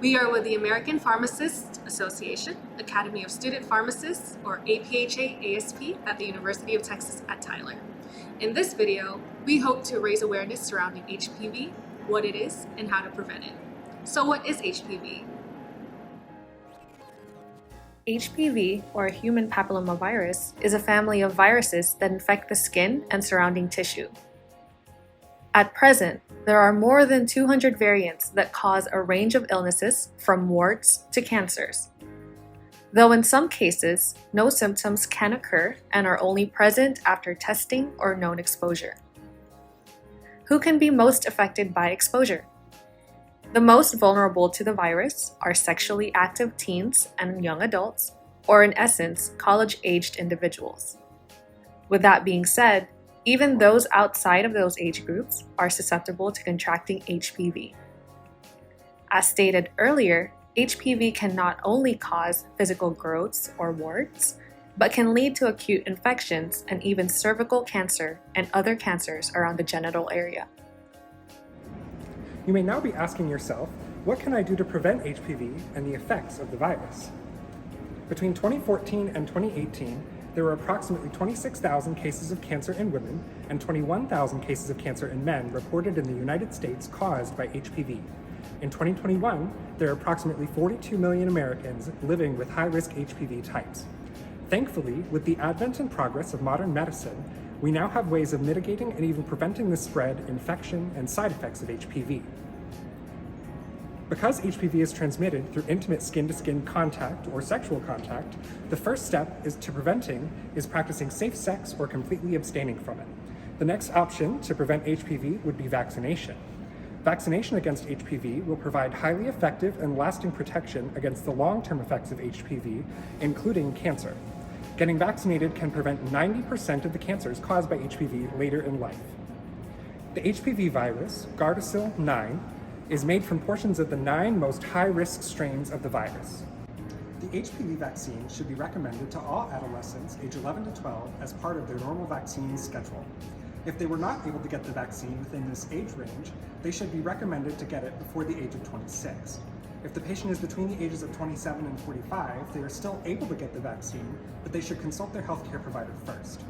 We are with the American Pharmacists Association, Academy of Student Pharmacists, or APhA-ASP, at the University of Texas at Tyler. In this video, we hope to raise awareness surrounding HPV, what it is, and how to prevent it. So what is HPV? HPV, or human papillomavirus, is a family of viruses that infect the skin and surrounding tissue. At present, there are more than 200 variants that cause a range of illnesses from warts to cancers. Though in some cases, no symptoms can occur and are only present after testing or known exposure. Who can be most affected by exposure? The most vulnerable to the virus are sexually active teens and young adults, or in essence, college-aged individuals. With that being said, even those outside of those age groups are susceptible to contracting HPV. As stated earlier, HPV can not only cause physical growths or warts, but can lead to acute infections and even cervical cancer and other cancers around the genital area. You may now be asking yourself, what can I do to prevent HPV and the effects of the virus? Between 2014 and 2018, there were approximately 26,000 cases of cancer in women and 21,000 cases of cancer in men reported in the United States caused by HPV. In 2021, there are approximately 42 million Americans living with high-risk HPV types. Thankfully, with the advent and progress of modern medicine, we now have ways of mitigating and even preventing the spread, infection, and side effects of HPV. Because HPV is transmitted through intimate skin-to-skin contact or sexual contact, the first step to preventing is practicing safe sex or completely abstaining from it. The next option to prevent HPV would be vaccination. Vaccination against HPV will provide highly effective and lasting protection against the long-term effects of HPV, including cancer. Getting vaccinated can prevent 90% of the cancers caused by HPV later in life. The HPV virus, Gardasil 9, is made from portions of the 9 most high-risk strains of the virus. The HPV vaccine should be recommended to all adolescents age 11 to 12 as part of their normal vaccine schedule. If they were not able to get the vaccine within this age range, they should be recommended to get it before the age of 26. If the patient is between the ages of 27 and 45, they are still able to get the vaccine, but they should consult their healthcare provider first.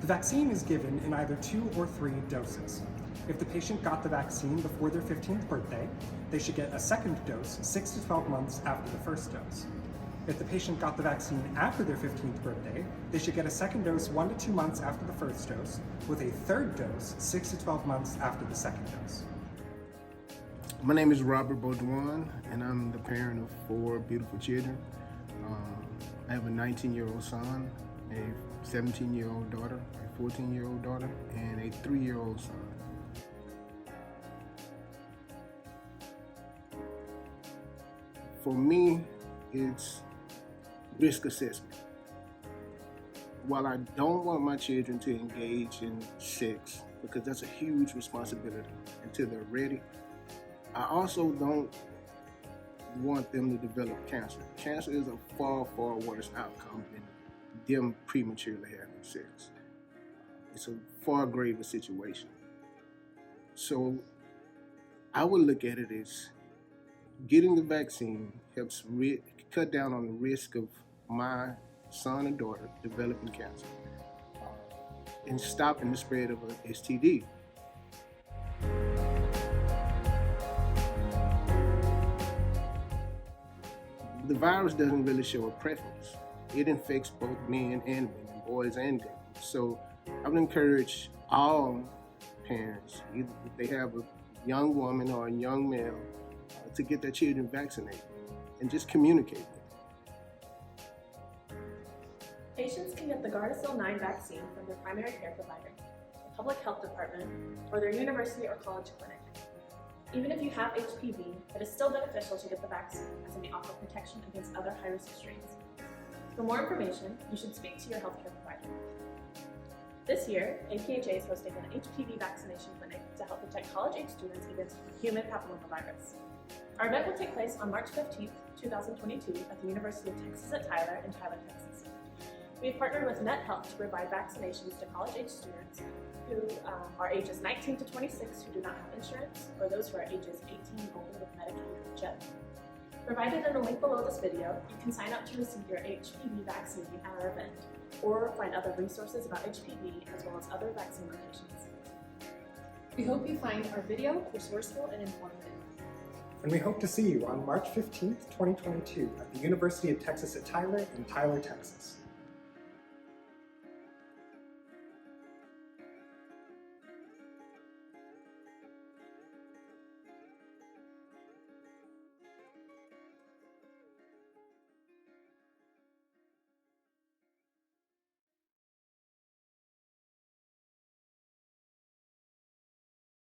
The vaccine is given in either 2 or 3 doses. If the patient got the vaccine before their 15th birthday, they should get a second dose 6 to 12 months after the first dose. If the patient got the vaccine after their 15th birthday, they should get a second dose 1 to 2 months after the first dose, with a third dose 6 to 12 months after the second dose. My name is Robert Baudouin, and I'm the parent of 4 beautiful children. I have a 19-year-old son, a 17-year-old daughter, a 14-year-old daughter, and a 3-year-old son. For me, it's risk assessment. While I don't want my children to engage in sex, because that's a huge responsibility until they're ready, I also don't want them to develop cancer. Cancer is a far, far worse outcome than them prematurely having sex. It's a far graver situation. So I would look at it as getting the vaccine helps cut down on the risk of my son and daughter developing cancer and stopping the spread of an STD. The virus doesn't really show a preference. It infects both men and women, boys and girls. So I would encourage all parents, either if they have a young woman or a young male, to get their children vaccinated and just communicate with them. Patients can get the Gardasil 9 vaccine from their primary care provider, the public health department, or their university or college clinic. Even if you have HPV, it is still beneficial to get the vaccine as it may offer protection against other high-risk strains. For more information, you should speak to your healthcare provider. This year, APhA is hosting an HPV vaccination clinic to help protect college-age students against human papillomavirus. Our event will take place on March 15th, 2022 at the University of Texas at Tyler in Tyler, Texas. We have partnered with NetHealth to provide vaccinations to college-age students who are ages 19 to 26 who do not have insurance, or those who are ages 18 and older with Medicaid or CHIP. Provided in the link below this video, you can sign up to receive your HPV vaccine at our event, or find other resources about HPV as well as other vaccine locations. We hope you find our video resourceful and informative. And we hope to see you on March 15th, 2022 at the University of Texas at Tyler in Tyler, Texas.